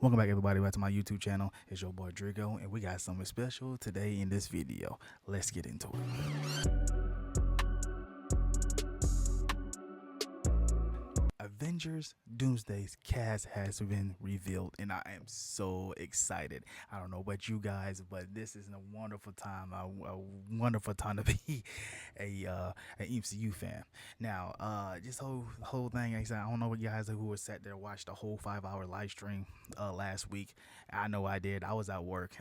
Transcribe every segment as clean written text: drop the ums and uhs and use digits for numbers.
Welcome back, everybody, back to my YouTube channel. It's your boy Drigo, and we got something special today in this video. Let's get into it. Avengers Doomsday's cast has been revealed, and I am so excited. I don't know about you guys, but this is a wonderful time, a wonderful time to be an MCU fan. Now, this whole thing, I don't know what you guys who were sat there watched the whole 5 hour live stream last week. I know I did. I was at work.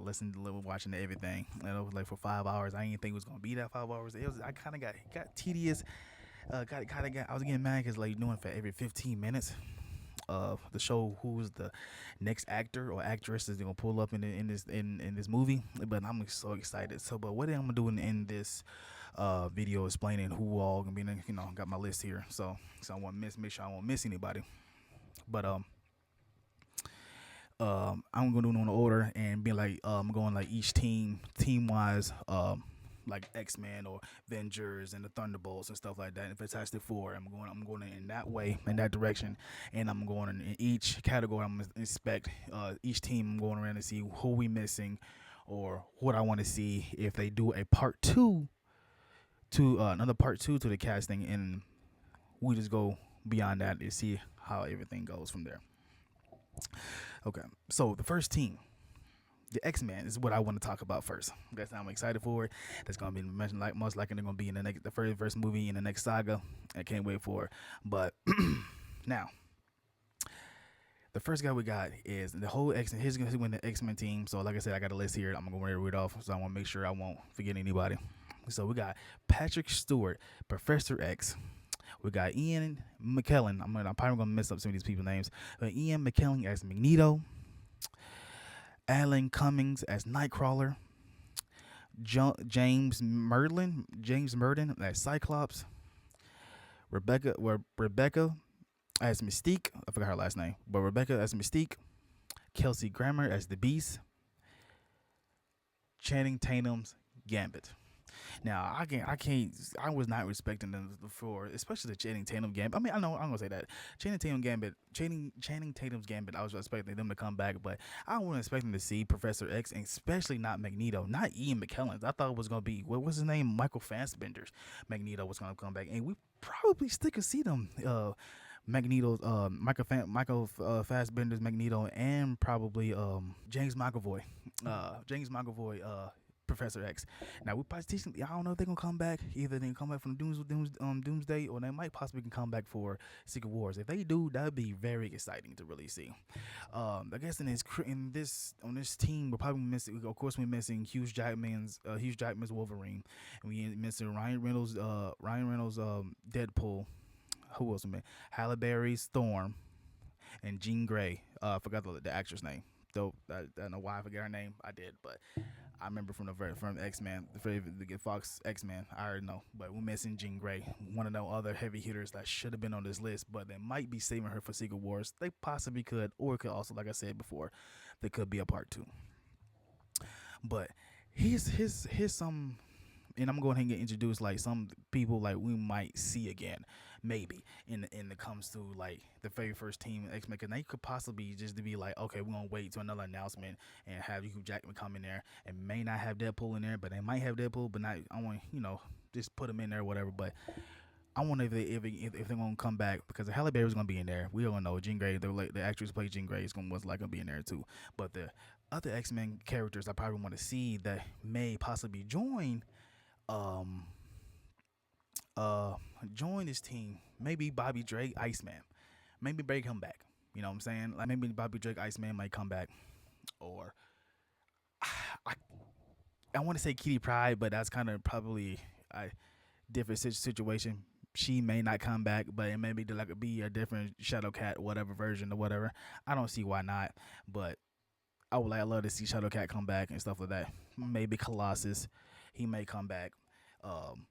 Listening to watching everything, and it was like for 5 hours. I didn't think it was gonna be that 5 hours. It was. I kind of got tedious. I was getting mad because like doing it for every 15 minutes of the show who's the next actor or actress is gonna pull up in this movie. But I'm so excited. So, but what I'm gonna do in this video explaining who all gonna be in, got my list here. So I want to make sure I won't miss anybody. But I'm gonna do it in order and be like I'm going like each team wise like X-Men or Avengers and the Thunderbolts and stuff like that and Fantastic Four. I'm going in that way, in that direction, and I'm going in each category. I'm gonna inspect each team. I'm going around to see who we missing or what I want to see if they do a part two to another part two to the casting, and we just go beyond that and see how everything goes from there. Okay, so the first team, the X-Men, is what I want to talk about first. That's what I'm excited for it. That's gonna be mentioned like most likely they're gonna be in the first movie in the next saga. I can't wait for it. But now, the first guy we got is the whole X-Men. He's gonna win the X-Men team. So like I said, I got a list here. I'm gonna read it off. So I want to make sure I won't forget anybody. So we got Patrick Stewart, Professor X. We got Ian McKellen. I'm probably gonna mess up some of these people's names. But Ian McKellen as Magneto. Alan Cummings as Nightcrawler. James Merlin as Cyclops. Rebecca as Mystique. I forgot her last name, but Rebecca as Mystique. Kelsey Grammer as the Beast. Channing Tatum's Gambit. Now I was not respecting them before, especially the Channing Tatum Gambit. I mean, I know I'm gonna say that Channing Tatum's Gambit. I was expecting them to come back, but I wasn't expecting to see Professor X, and especially not Magneto, not Ian McKellen. I thought it was gonna be what was his name, Michael Fassbender's Magneto was gonna come back, and we probably still could see them. Magneto's Michael Fassbender's Magneto, and probably James McAvoy, Professor X. Now we possibly, I don't know if they're gonna come back. Either they can come back from Doomsday, or they might possibly can come back for Secret Wars. If they do, that'd be very exciting to really see. I guess on this team, we're probably missing. Of course, we're missing Hugh Jackman's Wolverine, and we missing Ryan Reynolds, Deadpool. Who else? Man, Halle Berry's Storm, and Jean Grey. I forgot the actress name. Though I don't know why I forget her name. I did, but I remember from X-Men, the Fox X-Men. I already know, but we're missing Jean Grey, one of the other heavy hitters that should have been on this list, but they might be saving her for Secret Wars. They possibly could, or it could also, like I said before, there could be a part two. But here's some, and I'm going ahead and get introduced like some people like we might see again, maybe in it comes to like the very first team X-Men, because they could possibly just be like, okay, we're gonna wait to another announcement and have Hugh Jackman come in there, and may not have Deadpool in there, but they might have Deadpool, but not. I want just put him in there, or whatever. But I wonder if they're gonna come back, because Halle Berry's gonna be in there. We don't know. Jean Grey, the actress who played Jean Grey, is most likely gonna be in there too. But the other X-Men characters I probably want to see that may possibly join join this team. Maybe Bobby Drake, Iceman. Maybe Bray come back. You know what I'm saying? Like maybe Bobby Drake, Iceman might come back. Or I want to say Kitty Pryde, but that's kind of probably a different situation. She may not come back, but it may be a different Shadow Cat, whatever version or whatever. I don't see why not, but I love to see Shadow Cat come back and stuff like that. Maybe Colossus, he may come back. Um,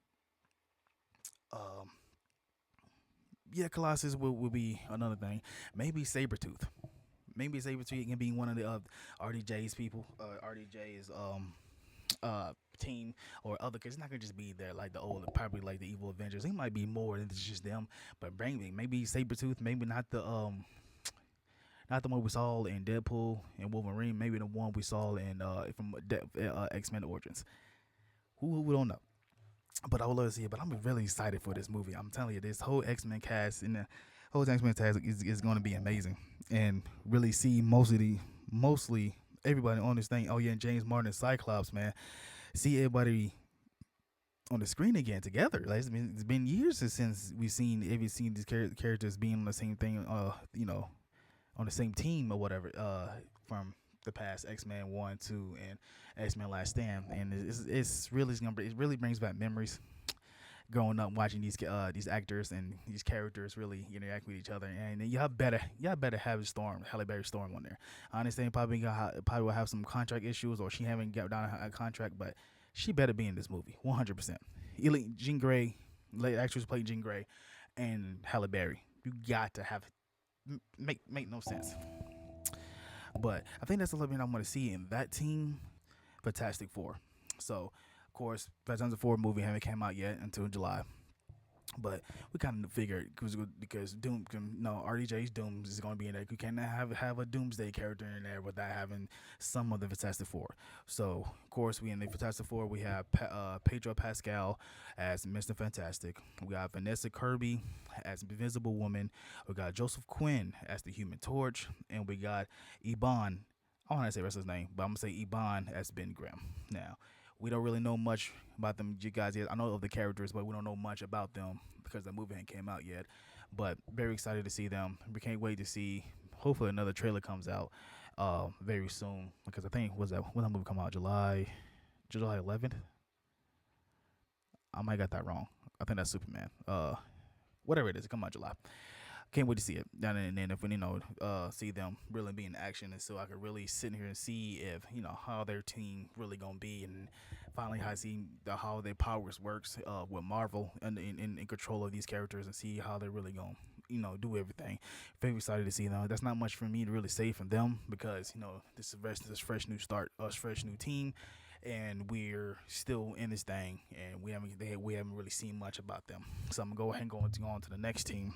yeah, Colossus will be another thing. Maybe Sabretooth. Maybe Sabretooth can be one of the RDJ's people. RDJ's team or other, because it's not gonna just be there like the old, probably like the evil Avengers. He might be more than just them, but bring me maybe Sabretooth, maybe not Not the one we saw in Deadpool and Wolverine. Maybe the one we saw in from X Men Origins. Who we don't know. But I would love to see it. But I'm really excited for this movie. I'm telling you, this whole X Men cast and the whole X Men cast is going to be amazing, and really see mostly everybody on this thing. Oh yeah, James Martin and Cyclops, man. See everybody on the screen again together. Like it's been years since we've seen these characters being on the same thing. On the same team or whatever. From the past X Men 1, 2, and X Men Last Stand, and it really brings back memories. Growing up watching these actors and these characters really interact with each other, and y'all better have Halle Berry Storm on there. I understand probably will have some contract issues, or she haven't got down a contract, but she better be in this movie 100%. Jean Grey, late actress played Jean Grey, and Halle Berry. You got to have make no sense. But I think that's the little bit I want to see in that team. Fantastic Four. So, of course, Fantastic Four movie haven't came out yet until July. But we kind of figured because Doom, no, RDJ's Doom is going to be in there. You can't have a Doomsday character in there without having some of the Fantastic Four. So, of course, we in the Fantastic Four, we have Pedro Pascal as Mr. Fantastic. We got Vanessa Kirby as Invisible Woman. We got Joseph Quinn as the Human Torch. And we got Iban. I don't want to say the rest of his name, but I'm going to say Iban as Ben Grimm. Now, we don't really know much about them you guys yet. I know of the characters, but we don't know much about them because the movie ain't came out yet. But very excited to see them. We can't wait to see. Hopefully another trailer comes out very soon, because I think when that movie come out, July 11th. I might got that wrong. I think that's Superman. Whatever it is, it come out July. Can't wait to see it. And then if we see them really be in action, and so I could really sit here and see if how their team really gonna be, and finally how their powers works with Marvel and in control of these characters, and see how they're really gonna do everything. Very excited to see them. That's not much for me to really say from them, because this is this fresh new start, fresh new team, and we're still in this thing, and we haven't really seen much about them. So I'm gonna go ahead and go on to the next team.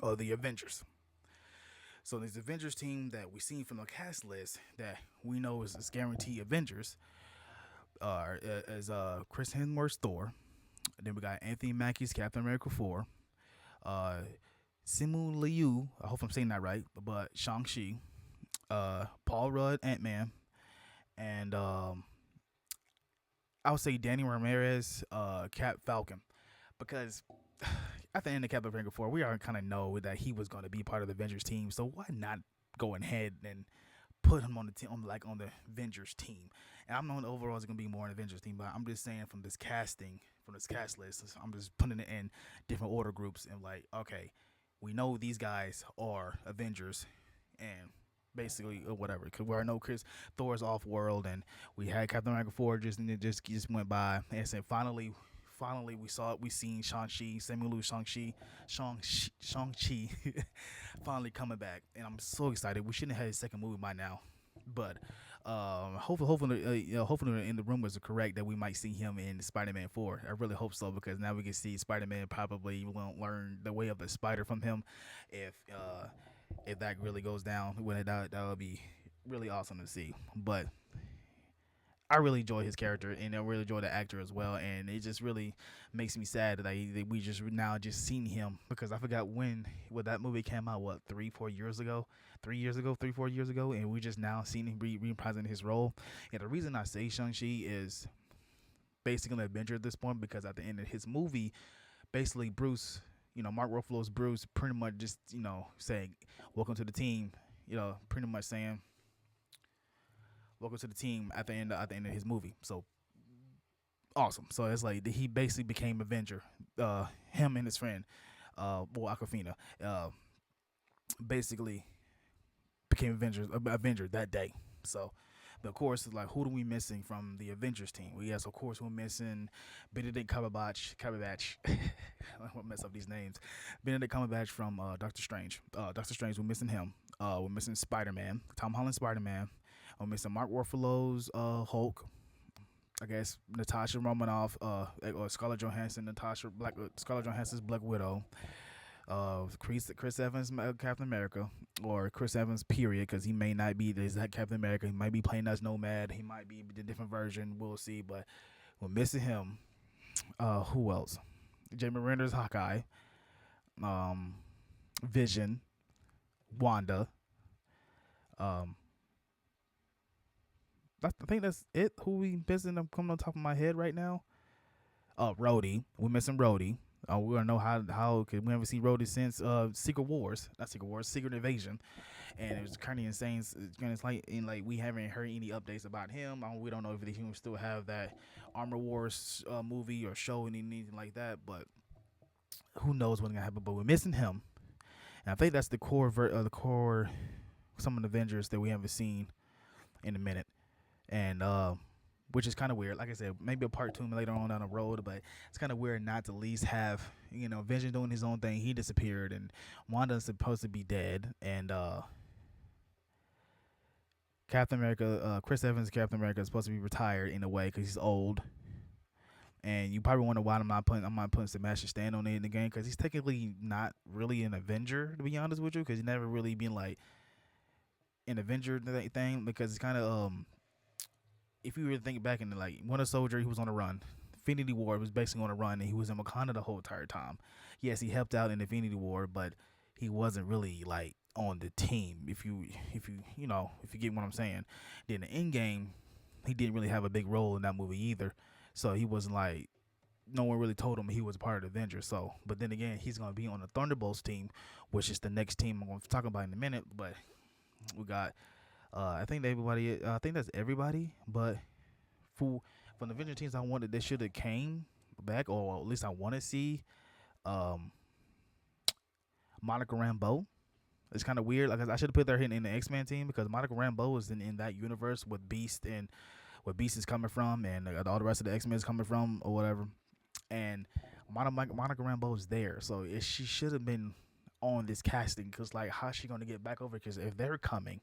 The Avengers. So this Avengers team that we seen from the cast list that we know is guaranteed Avengers is Chris Hemsworth's Thor. Then we got Anthony Mackie's Captain America 4. Simu Liu, I hope I'm saying that right, but Shang-Chi. Paul Rudd, Ant-Man. And I would say Danny Ramirez, Cap Falcon. Because at the end of Captain America 4, we already kind of know that he was going to be part of the Avengers team. So why not go ahead and put him on the team, on the Avengers team? And I'm knowing overall it's going to be more on the Avengers team, but I'm just saying from this cast list, I'm just putting it in different order groups, and like, okay, we know these guys are Avengers, and basically or whatever. Because we already know Thor's off world, and we had Captain America 4 just went by, and said finally we seen Shang-Chi, Samuel Lu Shang-Chi finally coming back, and I'm so excited. We shouldn't have had his second movie by now, but hopefully in the rumors are correct that we might see him in Spider-Man 4. I really hope so, because now we can see Spider-Man probably won't learn the way of the spider from him. If that really goes down, that would be really awesome to see. But I really enjoy his character, and I really enjoy the actor as well, and it just really makes me sad that we just now just seen him, because I forgot when that movie came out, 3-4 years ago, 3-4 years ago, and we just now seen him reprising his role. And the reason I say Shang-Chi is basically an Avenger at this point, because at the end of his movie, basically Bruce, Mark Ruffalo's Bruce, pretty much just saying welcome to the team, pretty much saying welcome to the team at the end of his movie. So awesome. So it's like he basically became Avenger. Him and his friend, Aquafina, basically became Avenger that day. So, but of course, it's like, who are we missing from the Avengers team? Yes, of course, we're missing Benedict Cumberbatch. I won't mess up these names. Benedict Cumberbatch from Doctor Strange. Doctor Strange, we're missing him. We're missing Spider-Man, Tom Holland Spider-Man. We're missing Mark Ruffalo's Hulk. I guess Natasha Romanoff, or Scarlett Johansson's Black Widow. Chris Evans, Captain America, or Chris Evans, period, because he may not be the exact Captain America. He might be playing as Nomad. He might be the different version. We'll see. But we're missing him. Who else? Jamie Renner's Hawkeye. Um, Vision. Wanda. Um, I think that's it. Who we missing? I'm coming on top of my head right now. Rhodey. We're missing Rhodey. We don't know how cause we haven't seen Rhodey since Secret Wars, not Secret Wars, Secret Invasion, and it was kind of insane. It's like we haven't heard any updates about him. We don't know if he will still have that Armor Wars movie or show and anything like that. But who knows what's gonna happen? But we're missing him, and I think that's the core some of the Avengers that we haven't seen in a minute, and which is kind of weird. Like I said, maybe a part two later on down the road, but it's kind of weird not to at least have Vision doing his own thing. He disappeared, and Wanda's supposed to be dead, and Captain America, Chris Evans, Captain America is supposed to be retired in a way because he's old. And you probably wonder why I'm not putting Sebastian Stan on it in the game, because he's technically not really an Avenger, to be honest with you, because he's never really been like an Avenger thing, because it's kind of if you were to think back in like Winter Soldier, he was on a run. Infinity War was basically on a run, and he was in Wakanda the whole entire time. Yes, he helped out in Infinity War, but he wasn't really like on the team. If you get what I'm saying. Then the end game, he didn't really have a big role in that movie either. So he wasn't like, no one really told him he was part of the Avengers. So, but then again, he's gonna be on the Thunderbolts team, which is the next team I'm gonna talk about in a minute. But we got I think everybody. I think that's everybody. But from the Avenger teams, I wanted they should have came back, or at least I want to see Monica Rambeau. It's kind of weird. Like I should have put her in the X-Men team, because Monica Rambeau is in that universe with Beast and where Beast is coming from, and all the rest of the X-Men is coming from, or whatever. And Monica Rambeau is there, so she should have been on this casting, because like how's she gonna get back over? Because if they're coming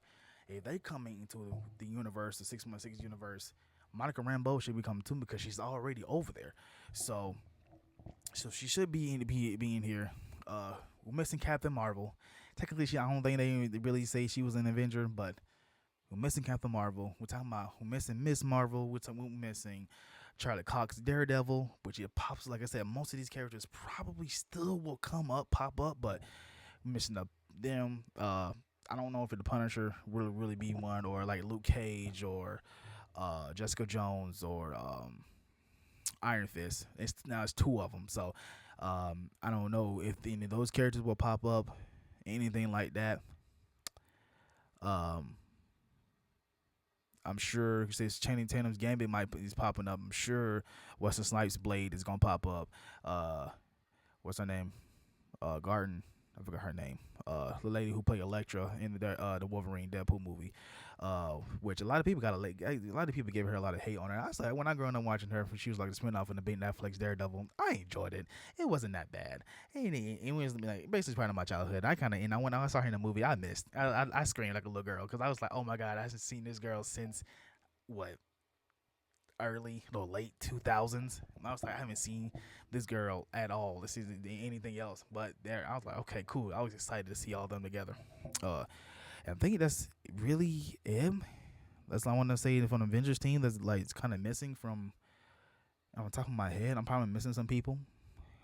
into the universe, the 616 universe, Monica Rambeau should be coming too, because she's already over there. So she should be in here. We're missing Captain Marvel. Technically, I don't think they really say she was an Avenger, but we're missing Captain Marvel. We're missing Miss Marvel. We're missing Charlie Cox Daredevil, which it pops. Like I said, most of these characters probably still will pop up, but we're missing them. I don't know if the Punisher will really be one, or like Luke Cage, or Jessica Jones, or Iron Fist. It's two of them. So I don't know if any of those characters will pop up, anything like that. I'm sure since Channing Tatum's Gambit is popping up, I'm sure Wesley Snipes' Blade is gonna pop up. What's her name? Garden. I forgot her name. The lady who played Elektra in the Wolverine Deadpool movie. Which a lot of people gave her a lot of hate on her. I was like, when I grew up watching her, she was like the spinoff in the big Netflix Daredevil. I enjoyed it. It wasn't that bad. It was like basically part of my childhood. When I saw her in the movie, I screamed like a little girl, because I was like, oh my god, I haven't seen this girl since what, late 2000s. I was like, I haven't seen this girl at all. This isn't anything else. But there, I was like, okay, cool. I was excited to see all of them together. And I think that's really it. That's all I want to say from the Avengers team. That's like it's kind of missing from on top of my head. I'm probably missing some people,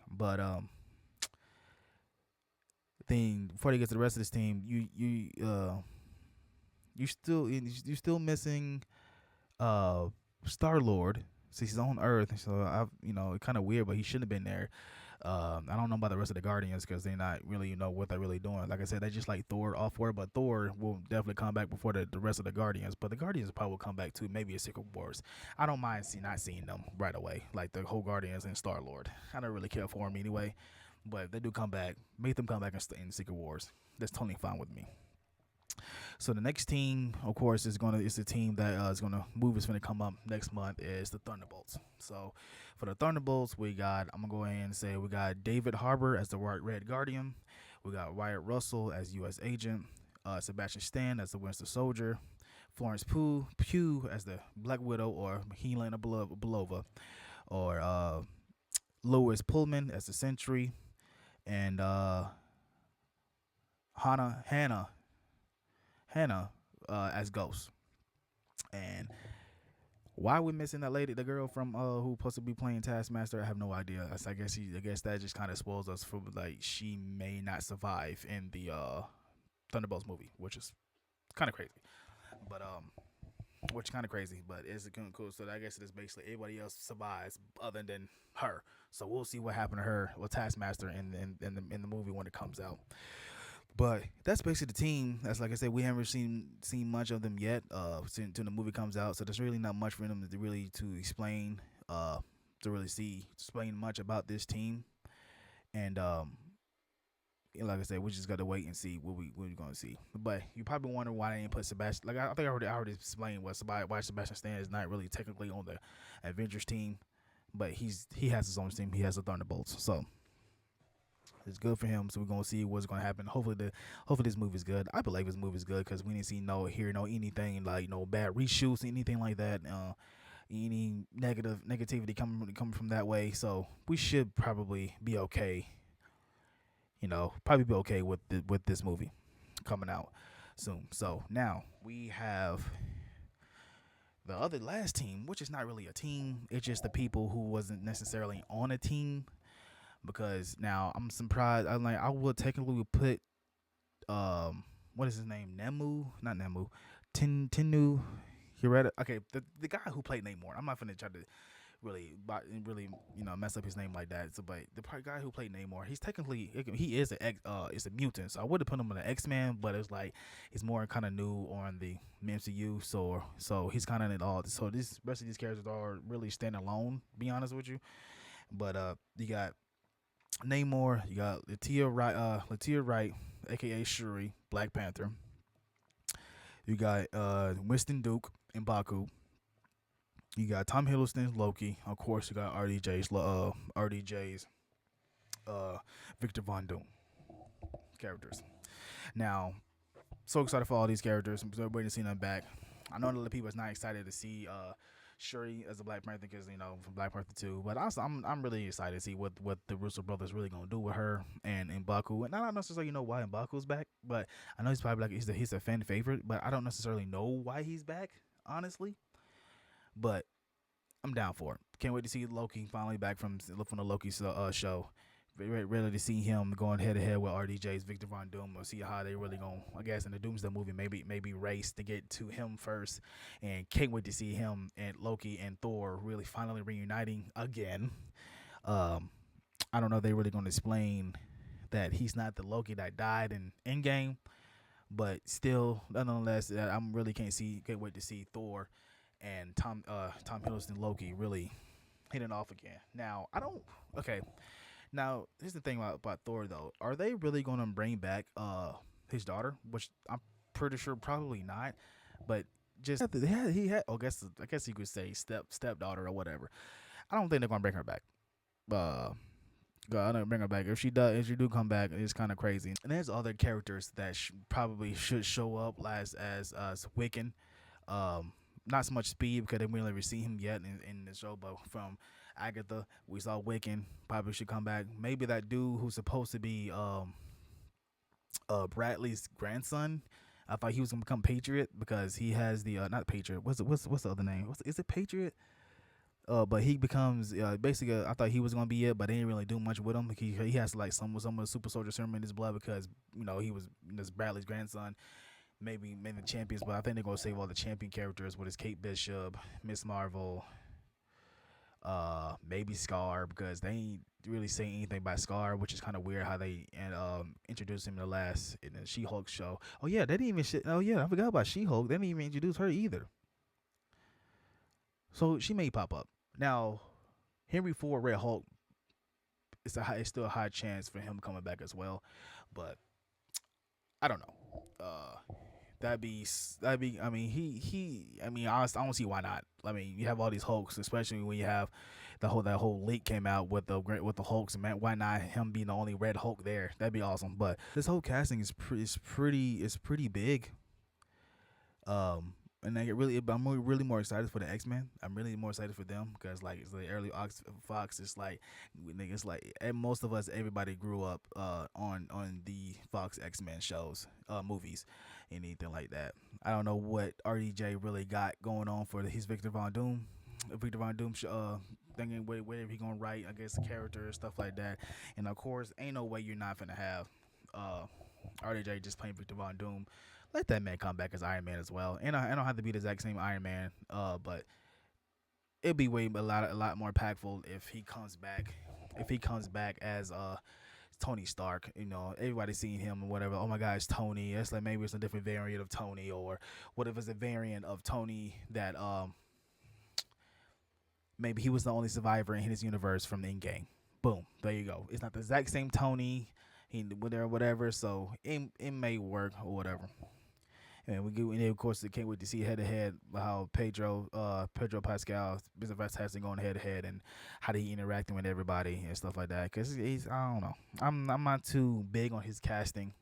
but thing before they get to the rest of this team, you still missing Star-Lord. So he's on Earth, so it's kind of weird, but he shouldn't have been there. I don't know about the rest of the Guardians, because they're not really what they're really doing. Like I said, they just like Thor off world, but Thor will definitely come back before the rest of the Guardians. But the Guardians probably will come back too, maybe a Secret Wars. I don't mind not seeing them right away, like the whole Guardians and Star-Lord. I don't really care for them anyway, but if they do come back, make them come back in Secret Wars. That's totally fine with me. So the next team, of course, is the team that is gonna move. Is gonna come up next month is the Thunderbolts. So for the Thunderbolts, I'm gonna go ahead and say we got David Harbour as the Red Guardian. We got Wyatt Russell as U.S. Agent. Sebastian Stan as the Winter Soldier. Florence Pugh as the Black Widow, or Helena Belova, or Lois Pullman as the Sentry, and Hannah as Ghost. And why we missing that lady, the girl from who supposed to be playing Taskmaster? I have no idea. I guess that just kind of spoils us for like she may not survive in the Thunderbolts movie, which is kind of crazy. But which kind of crazy, but it's cool. So I guess it is basically everybody else survives other than her. So we'll see what happened to her with Taskmaster in the movie when it comes out. But that's basically the team. That's like I said, we haven't seen much of them yet. Since the movie comes out, so there's really not much for them to really to explain. To really see explain much about this team. And like I said, we just got to wait and see what we gonna see. But you probably wonder why they didn't put Sebastian. Like I think I already explained why Sebastian Stan is not really technically on the Avengers team, but he has his own team. He has the Thunderbolts, so it's good for him. So we're gonna see what's gonna happen. Hopefully this movie is good. I believe this movie is good because we didn't see no anything like no bad reshoots, anything like that. Any negativity coming from that way. So we should probably be okay. Probably be okay with this movie coming out soon. So now we have the other last team, which is not really a team. It's just the people who wasn't necessarily on a team. Because now I'm surprised. I would technically put what is his name? Not Nemu, Tinu. You read it? Okay, the guy who played Namor. I'm not gonna try to really mess up his name like that. So, but the guy who played Namor, he is is a mutant. So I would have put him on the X-Men, but it's like he's more kind of new on the MCU. So he's kind of in it all. So this rest of these characters are really standing alone. Be honest with you, but you got Namor, you got Latia Wright, aka Shuri, Black Panther. You got Winston Duke and Baku. You got Tom Hiddleston, Loki. Of course, you got RDJ's Victor Von Doom characters. Now, so excited for all these characters. I'm so waiting to see them back. I know a lot of people is not excited to see Shuri as a Black Panther because from Black Panther 2, but also I'm really excited to see what the Russo brothers really gonna do with her and Baku. And I don't necessarily know why Mbaku's back, but I know he's probably like he's a fan favorite, but I don't necessarily know why he's back, honestly. But I'm down for it. Can't wait to see Loki finally back from the Loki show. Ready to see him going head to head with RDJ's Victor Von Doom. We'll see how they really going. I guess in the Doomsday movie, maybe race to get to him first. And can't wait to see him and Loki and Thor really finally reuniting again. I don't know if they're really going to explain that he's not the Loki that died in Endgame, but still, nonetheless, I'm really can't wait to see Thor and Tom Hiddleston Loki really hitting off again. Now okay. Now here's the thing about Thor though. Are they really gonna bring back his daughter? Which I'm pretty sure probably not. But just he had I guess you could say stepdaughter or whatever. I don't think they're gonna bring her back. I don't bring her back. If she do come back, it's kind of crazy. And there's other characters that probably should show up as Wiccan. Not so much Speed because they really never see him yet in the show, but from Agatha, we saw Wiccan. Probably should come back. Maybe that dude who's supposed to be Bradley's grandson. I thought he was gonna become Patriot because he has the not Patriot. What's the other name? Is it Patriot? But he becomes basically. I thought he was gonna be it, but they didn't really do much with him. He has like some of the super soldier serum in his blood because he was this Bradley's grandson. Maybe the champions, but I think they're gonna save all the champion characters with his Kate Bishop, Miss Marvel, maybe Scar because they ain't really saying anything about Scar, which is kind of weird how they introduced him in the She-Hulk show. Oh yeah, they didn't even oh yeah, I forgot about She-Hulk. They didn't even introduce her either. So she may pop up now. Henry Ford, Red Hulk. It's still a high chance for him coming back as well, but I don't know. That'd be. I mean, honestly, I don't see why not. I mean, you have all these Hulks, especially when you have that whole leak came out with the Hulks, and man, why not him being the only Red Hulk there? That'd be awesome. But this whole casting is pretty big. And I get really, but I'm really more excited for the X-Men. I'm really more excited for them because like it's the early Fox. It's like and most of us, everybody grew up on the Fox X-Men shows, movies, anything like that. I don't know what RDJ really got going on for his Victor Von Doom. Victor Von Doom, thinking where he gonna write, I guess, character stuff like that. And of course, ain't no way you're not gonna have uh RDJ just playing Victor Von Doom. Let that man come back as Iron Man as well. And I don't have to be the exact same Iron Man, but it'd be way a lot more impactful if he comes back. If he comes back as Tony Stark, you know, everybody's seeing him and whatever. Oh my God, it's Tony. It's like maybe it's a different variant of Tony, or what if it's a variant of Tony that maybe he was the only survivor in his universe from the Endgame. Boom, there you go. It's not the exact same Tony, he whatever. So it may work or whatever. And and of course, can't wait to see head to head how Pedro Pascal, Mr. Fantastic going head to head, and how he interacting with everybody and stuff like that. Cause he's, I don't know, I'm not too big on his casting.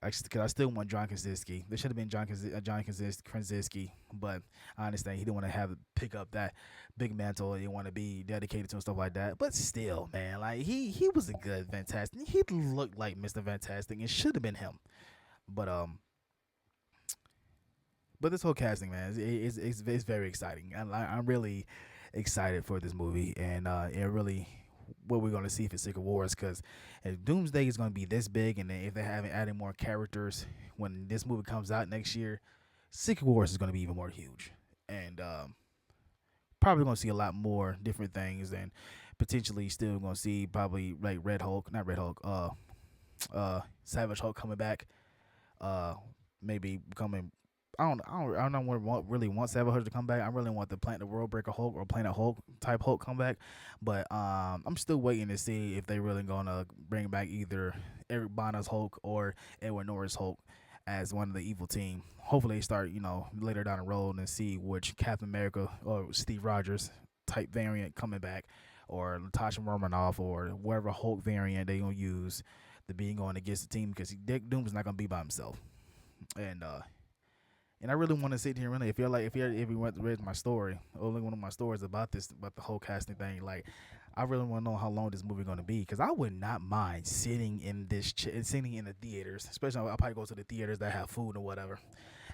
Because I still want John Krasinski. There should have been John Krasinski, but I understand he didn't want to have pick up that big mantle. He didn't want to be dedicated to and stuff like that. But still, man, like he was a good Fantastic. He looked like Mr. Fantastic. It should have been him. But this whole casting, man, it's very exciting. I'm really excited for this movie, and it really what we're going to see for Secret Wars, because if Doomsday is going to be this big, and then if they haven't added more characters when this movie comes out next year, Secret Wars is going to be even more huge, and probably going to see a lot more different things, and potentially still going to see probably like not Red Hulk, Savage Hulk coming back, maybe becoming. I don't really want Savage Hulk to come back. I really want the Planet World Breaker Hulk or Planet Hulk type Hulk come back, but I'm still waiting to see if they really gonna bring back either Eric Bana's Hulk or Edward Norris Hulk as one of the evil team. Hopefully, they start later down the road and see which Captain America or Steve Rogers type variant coming back, or Natasha Romanoff, or whatever Hulk variant they gonna use to be going against the team, because Dick Doom is not gonna be by himself, and I really want to sit here and really, if you went to read my story, only one of my stories about the whole casting thing, like I really want to know how long this movie going to be, because I would not mind sitting in sitting in the theaters, especially I'll probably go to the theaters that have food or whatever,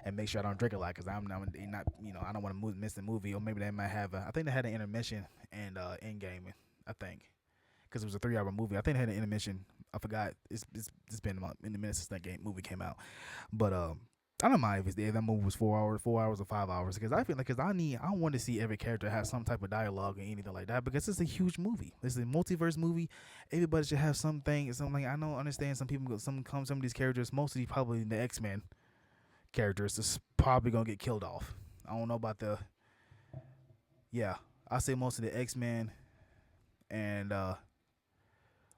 and make sure I don't drink a lot, because I'm not I don't want to miss the movie, or maybe they might have I think they had an intermission and Endgame, I think, because it was a 3-hour movie. I think they had an intermission. I forgot. It's been about in the minutes since that movie came out, but I don't mind if that movie was 4 hours or 5 hours, because I feel like I want to see every character have some type of dialogue or anything like that, because it's a huge movie. It's a multiverse movie. Everybody should have something. Something I don't understand. Some of these characters, mostly probably the X-Men characters, is probably gonna get killed off. I don't know about I say most of the X-Men and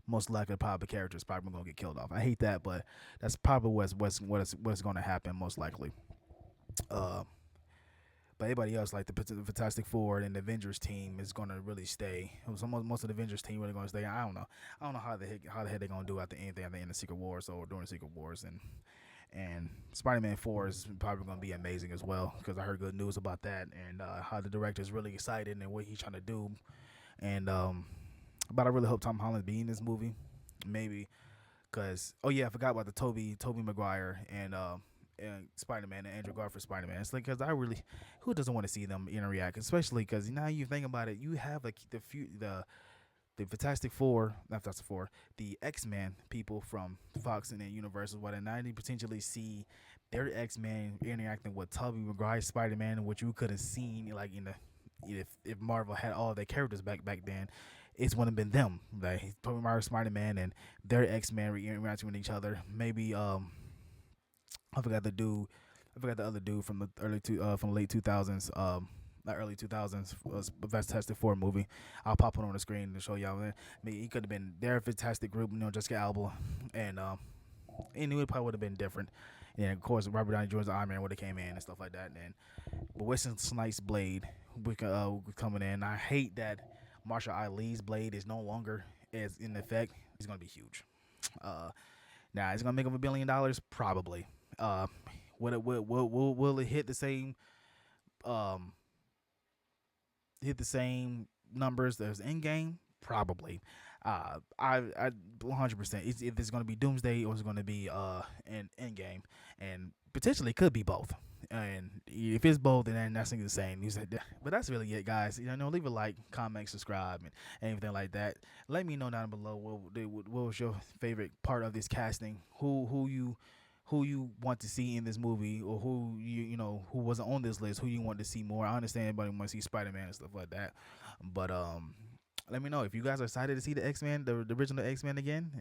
most likely probably characters probably gonna get killed off. I hate that, but that's probably what's gonna happen most likely. Uh, but everybody else, like the Fantastic Four and the Avengers team, is gonna really stay. So most of the Avengers team really gonna stay. I don't know. I don't know how the heck they're gonna do at the end of Secret Wars or during Secret Wars, and Spider-Man 4 is probably gonna be amazing as well, because I heard good news about that, and how the director is really excited and what he's trying to do, and but I really hope Tom Holland be in this movie, maybe, because I forgot about the Toby Maguire and Spider-Man and Andrew Garfield Spider-Man. It's like, because who doesn't want to see them interact, especially because now you think about it, you have like the Fantastic Four, not Fantastic Four, the X-Men people from Fox and then Universal, what, and now you potentially see their X-Men interacting with Tobey Maguire Spider-Man, which you could have seen like if Marvel had all their characters back then. It's would have been them, like Tobey Maguire Spider-Man and their X-Men interacting with each other. Maybe I forgot the other dude from the late 2000s, not early 2000s, was a Fantastic Four movie. I'll pop it on the screen to show y'all. I mean, he could have been their Fantastic group, Jessica Alba, and it probably would have been different. And of course, Robert Downey Jr.'s Iron Man would have came in and stuff like that. But Wesley Snipes' Blade coming in. I hate that Marshall Ali's Blade is no longer as in effect. It's gonna be huge. Now, is it gonna make up $1 billion? Probably. Will it um hit the same numbers as Endgame? Probably. I 100%. It's if it's going to be Doomsday or it's going to be an Endgame, and potentially could be both. And if it's both, then that's insane. You said, but that's really it, guys. Leave a like, comment, subscribe, and anything like that. Let me know down below what was your favorite part of this casting. Who you want to see in this movie, or who wasn't on this list, who you want to see more. I understand everybody wants to see Spider-Man and stuff like that, but let me know if you guys are excited to see the X-Men, the original X-Men again.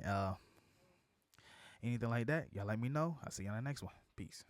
Anything like that, y'all let me know. I'll see you on the next one. Peace.